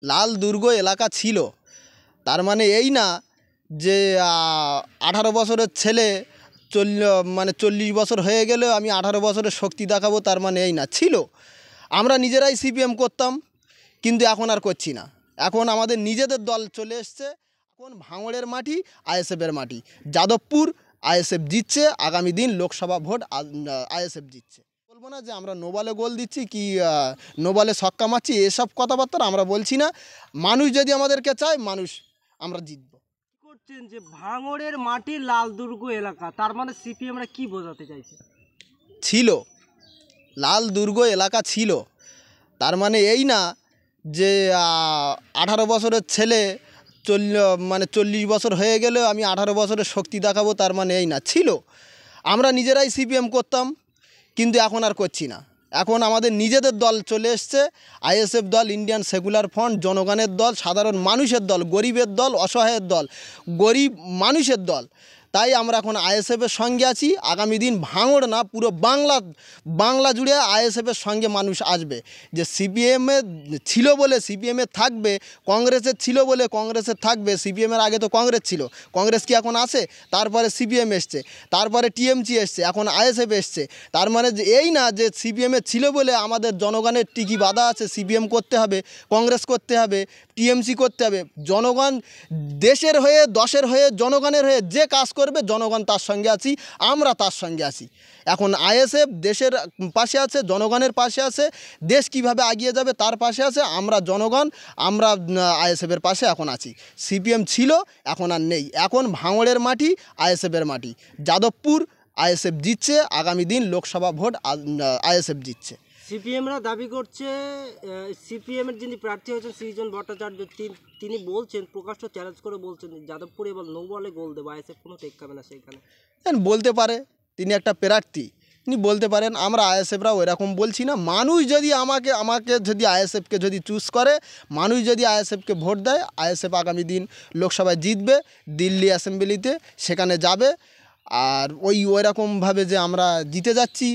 লাল দুর্গ এলাকা ছিল, তার মানে এই না যে 18 বছরের ছেলে 40 বছর হয়ে গেলেও আমি 18 বছরের শক্তি দেখাবো, তার মানে এই না। ছিল, আমরা নিজেরাই সিপিএম করতাম, কিন্তু এখন আর করছি না। এখন আমাদের নিজেদের দল চলে এসছে। এখন ভাঙড়ের মাটি আইএসএফের মাটি, যাদবপুর আইএসএফ জিতছে, আগামী দিন লোকসভা ভোট আইএসএফ জিতছে। বলবো না যে আমরা নোবলে গোল দিচ্ছি কি নোবলে ছক্কা মারছি, এসব কথাবার্তা আমরা বলছি না। মানুষ যদি আমাদেরকে চায়, মানুষ আমরা জিতবো। করছেন যে ভাঙড়ের মাটি লাল দুর্গ এলাকা, তার মানে সিপিএমরা কি বোঝাতে চাইছে? ছিল, লাল দুর্গ এলাকা ছিল, তার মানে এই না যে 18 বছরের ছেলে 40 বছর হয়ে গেলেও আমি 18 বছরের শক্তি দেখাবো, তার মানে এই না। ছিল, আমরা নিজেরাই সিপিএম করতাম, কিন্তু এখন আর করছি না। এখন আমাদের নিজেদের দল চলে এসছে, আইএসএফ দল, ইন্ডিয়ান সেকুলার ফ্রন্ট, জনগণের দল, সাধারণ মানুষের দল, গরিবের দল, অসহায়ের দল, গরিব মানুষের দল। তাই আমরা এখন আইএসএফের সঙ্গে আছি। আগামী দিন ভাঙড় না, পুরো বাংলা জুড়ে আইএসএফের সঙ্গে মানুষ আসবে। যে সিপিএমে ছিল বলে সিপিএমে থাকবে, কংগ্রেসের ছিল বলে কংগ্রেসের থাকবে। সিপিএমের আগে তো কংগ্রেস ছিল, কংগ্রেস কি এখন আছে? তারপরে সিপিএম এসছে, তারপরে টিএমসি এসছে, এখন আইএসএফ এসছে। তার মানে যে এই না যে সিপিএমে ছিল বলে আমাদের জনগণের টিকি বাধা আছে, সিপিএম করতে হবে, কংগ্রেস করতে হবে, টিএমসি করতে হবে। জনগণ দেশের হয়ে, দশের হয়ে, জনগণের হয়ে যে কাজ করবে, জনগণ তার সঙ্গে আছি, আমরা তার সঙ্গে আছি। এখন আইএসএফ দেশের পাশে আছে, জনগণের পাশে আছে, দেশ কিভাবে এগিয়ে যাবে তার পাশে আছে। আমরা জনগণ, আমরা আইএসএফের পাশে এখন আছি। সিপিএম ছিল, এখন আর নেই। এখন ভাঙড়ের মাটি আইএসএফের মাটি, যাদবপুর আইএসএফ জিতছে, আগামী দিন লোকসভা ভোট আইএসএফ জিতছে। সিপিএমরা দাবি করছে, সিপিএমের যিনি প্রার্থী হয়েছেন সৃজন ভট্টাচার্য, তিনি বলছেন, প্রকাশ্য চ্যালেঞ্জ করে বলছেন, যাদবপুর এবার নো বলে গোল দেবো, আইএসএফ কোনো টেক খাবে না সেখানে। বলতে পারে, তিনি একটা প্রার্থী, তিনি বলতে পারেন। আমরা আইএসএফরা ওইরকম বলছি না। মানুষ যদি আমাকে যদি আইএসএফকে যদি চুজ করে, মানুষ যদি আইএসএফকে ভোট দেয়, আইএসএফ আগামী দিন লোকসভায় জিতবে, দিল্লি অ্যাসেম্বলিতে সেখানে যাবে। আর ওইরকমভাবে যে আমরা জিতে যাচ্ছি,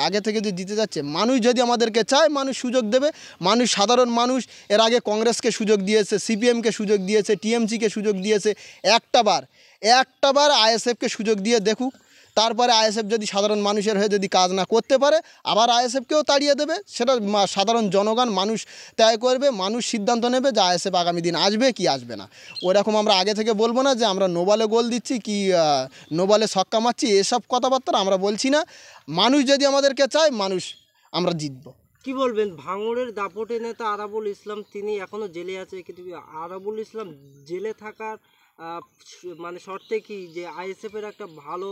আগে থেকে যে জিতে যাচ্ছে, মানুষ যদি আমাদেরকে চায়, মানুষ সুযোগ দেবে। মানুষ, সাধারণ মানুষ এর আগে কংগ্রেসকে সুযোগ দিয়েছে, সিপিএমকে সুযোগ দিয়েছে, টিএমসিকে সুযোগ দিয়েছে। একটা বার আইএসএফকে সুযোগ দিয়ে দেখুক। তারপরে আইএসএফ যদি সাধারণ মানুষের হয়ে যদি কাজ না করতে পারে, আবার আইএসএফকেও তাড়িয়ে দেবে। সেটা সাধারণ জনগণ, মানুষ তয় করবে, মানুষ সিদ্ধান্ত নেবে যে আইএসএফ আগামী দিন আসবে কি আসবে না। ওরকম আমরা আগে থেকে বলবো না যে আমরা নোবলে গোল দিচ্ছি কি নোবলে ছক্কা মারছি, এসব কথাবার্তা আমরা বলছি না। মানুষ যদি আমাদেরকে চায়, মানুষ আমরা জিতবো। কি বলবেন, ভাঙড়ের দাপটে নেতা আরাবুল ইসলাম, তিনি এখনো জেলে আছে, কিন্তু আরাবুল ইসলাম জেলে থাকার মানে শর্তে কি যে আইএসএফ এর একটা ভালো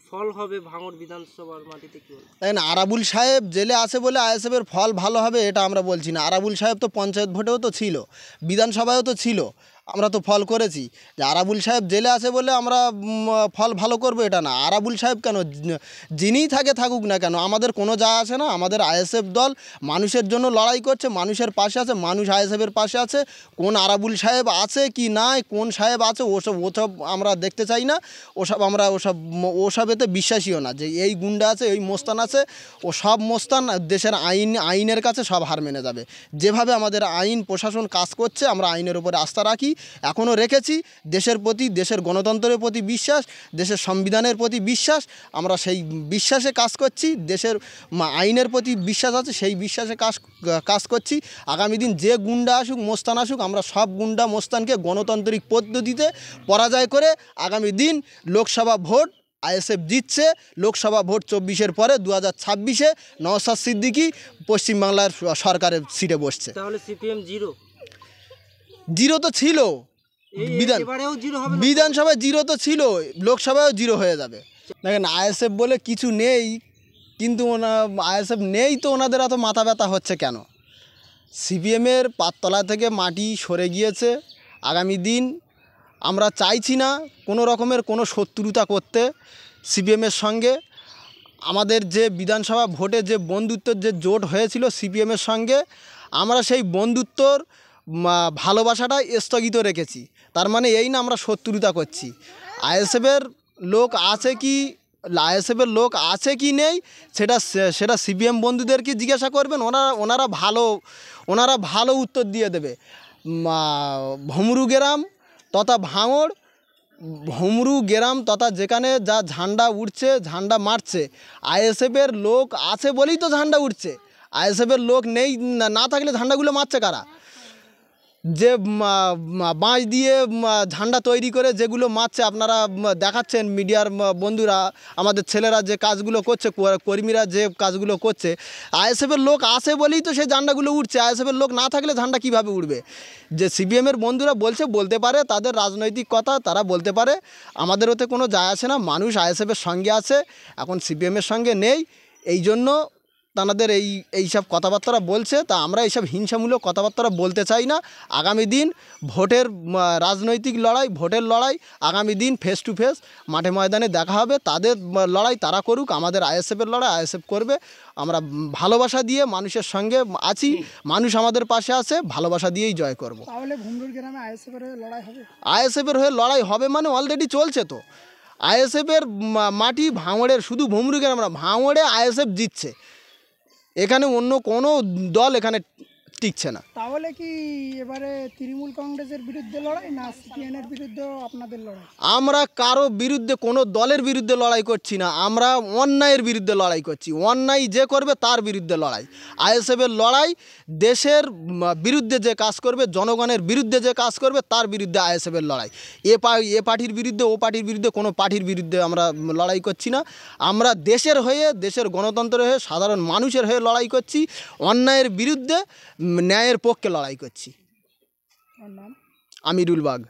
ফল হবে ভাঙড় বিধানসভার মাটিতে? কি বলবেন? তাই না, আরাবুল সাহেব জেলে আছে বলে আইএসএফের ফল ভালো হবে এটা আমরা বলছি না। আরাবুল সাহেব তো পঞ্চায়েত ভোটেও তো ছিল, বিধানসভায়ও তো ছিল, আমরা তো ফল করেছি। যে আরাবুল সাহেব জেলে আছে বলে আমরা ফল ভালো করবো এটা না। আরাবুল সাহেব কেন, যিনিই থাকুক না কেন, আমাদের কোনো যায় আসে না। আমাদের আইএসএফ দল মানুষের জন্য লড়াই করছে, মানুষের পাশে আছে, মানুষ আইএসএফের পাশে আছে। কোন আরাবুল সাহেব আছে কি নাই, কোন সাহেব আছে, ওসব আমরা দেখতে চাই না। ওসবেতে বিশ্বাসীও না যে এই গুন্ডা আছে, এই মোস্তান আছে। ও সব মোস্তান দেশের আইনের কাছে সব হার মেনে যাবে। যেভাবে আমাদের আইন প্রশাসন কাজ করছে, আমরা আইনের উপরে আস্থা রাখি, এখনও রেখেছি। দেশের প্রতি, দেশের গণতন্ত্রের প্রতি বিশ্বাস, দেশের সংবিধানের প্রতি বিশ্বাস, আমরা সেই বিশ্বাসে কাজ করছি। দেশের আইনের প্রতি বিশ্বাস আছে, সেই বিশ্বাসে কাজ করছি। আগামী দিন যে গুন্ডা আসুক, মোস্তান আসুক, আমরা সব গুন্ডা মোস্তানকে গণতান্ত্রিক পদ্ধতিতে পরাজয় করে আগামী দিন লোকসভা ভোট আইএসএফ জিতছে। লোকসভা ভোট 24-এর পরে 2026-এ নওশাদ সিদ্দিকী পশ্চিমবাংলার সরকারের সিটে বসছে। তাহলে সিপিএম জিরো তো ছিল, বিধানসভায় জিরো তো ছিল, লোকসভায়ও জিরো হয়ে যাবে। দেখেন, আইএসএফ বলে কিছু নেই, কিন্তু আইএসএফ নেই তো ওনাদের এত মাথা ব্যথা হচ্ছে কেন? সিপিএমের পাততলা থেকে মাটি সরে গিয়েছে। আগামী দিন আমরা চাইছি না কোনো রকমের কোনো শত্রুতা করতে সিপিএমের সঙ্গে। আমাদের যে বিধানসভা ভোটে যে বন্ধুত্বের যে জোট হয়েছিল সিপিএমের সঙ্গে, আমরা সেই বন্ধুত্বর ভালোবাসাটা স্থগিত রেখেছি। তার মানে এই না আমরা শত্রুতা করছি। আইএসএফের লোক আছে কি আইএসএফের লোক আছে কি নেই সেটা সিপিএম বন্ধুদেরকে জিজ্ঞাসা করবেন, ওনারা ভালো উত্তর দিয়ে দেবে। ভমরু গ্রাম তথা ভাঙড়, ভমরু গ্রাম তথা যেখানে যা ঝান্ডা উঠছে, ঝান্ডা মারছে, আইএসএফের লোক আছে বলেই তো ঝান্ডা উঠছে। আইএসএফের লোক নেই, না থাকলে ঝান্ডাগুলো মারছে কারা? যে বাঁশ দিয়ে ঝান্ডা তৈরি করে যেগুলো মারছে, আপনারা দেখাচ্ছেন মিডিয়ার বন্ধুরা, আমাদের ছেলেরা যে কাজগুলো করছে, কর্মীরা যে কাজগুলো করছে, আইএসএফের লোক আসে বলেই তো সেই ঝান্ডাগুলো উঠছে। আইএসএফের লোক না থাকলে ঝান্ডা কীভাবে উঠবে? যে সিপিএমের বন্ধুরা বলতে পারে, তাদের রাজনৈতিক কথা তারা বলতে পারে, আমাদের ওতে কোনো যায় আসে না। মানুষ আইএসএফের সঙ্গে আছে, এখন সিপিএমের সঙ্গে নেই, এই জন্য তাদের এইসব কথাবার্তা বলছে। তা আমরা এইসব হিংসামূলক কথাবার্তা বলতে চাই না। আগামী দিন ভোটের রাজনৈতিক লড়াই, ভোটের লড়াই, আগামী দিন ফেস টু ফেস মাঠে ময়দানে দেখা হবে। তাদের লড়াই তারা করুক, আমাদের আইএসএফের লড়াই আইএসএফ করবে। আমরা ভালোবাসা দিয়ে মানুষের সঙ্গে আছি, মানুষ আমাদের পাশে আছে, ভালোবাসা দিয়েই জয় করব। তাহলে ভুমরুর গ্রামে আইএসএফের হয়ে লড়াই হবে? আইএসএফের হয়ে লড়াই হবে মানে অলরেডি চলছে তো। আইএসএফের মাটি ভাঙড়ের, শুধু ভুমরু গ্রাম না, ভাঙড়ে আইএসএফ জিতছে, এখানে অন্য কোনো দল এখানে টিকছে না। তাহলে কি এবারে তৃণমূল কংগ্রেসের বিরুদ্ধে লড়াই না সিপিএমের বিরুদ্ধেও আপনাদের লড়াই? আমরা কারো বিরুদ্ধে, কোনো দলের বিরুদ্ধে লড়াই করছি না, আমরা অন্যায়ের বিরুদ্ধে লড়াই করছি। অন্যায় যে করবে তার বিরুদ্ধে লড়াই। আইএসএফের লড়াই দেশের বিরুদ্ধে যে কাজ করবে, জনগণের বিরুদ্ধে যে কাজ করবে তার বিরুদ্ধে আইএসএফের লড়াই। এ পার্টির বিরুদ্ধে, ও পার্টির বিরুদ্ধে, কোনো পার্টির বিরুদ্ধে আমরা লড়াই করছি না। আমরা দেশের হয়ে, দেশের গণতন্ত্রের হয়ে, সাধারণ মানুষের হয়ে লড়াই করছি। অন্যায়ের বিরুদ্ধে, ন্যায়ের পক্ষে লড়াই করছি। আমার নাম আমিরুল বাগ।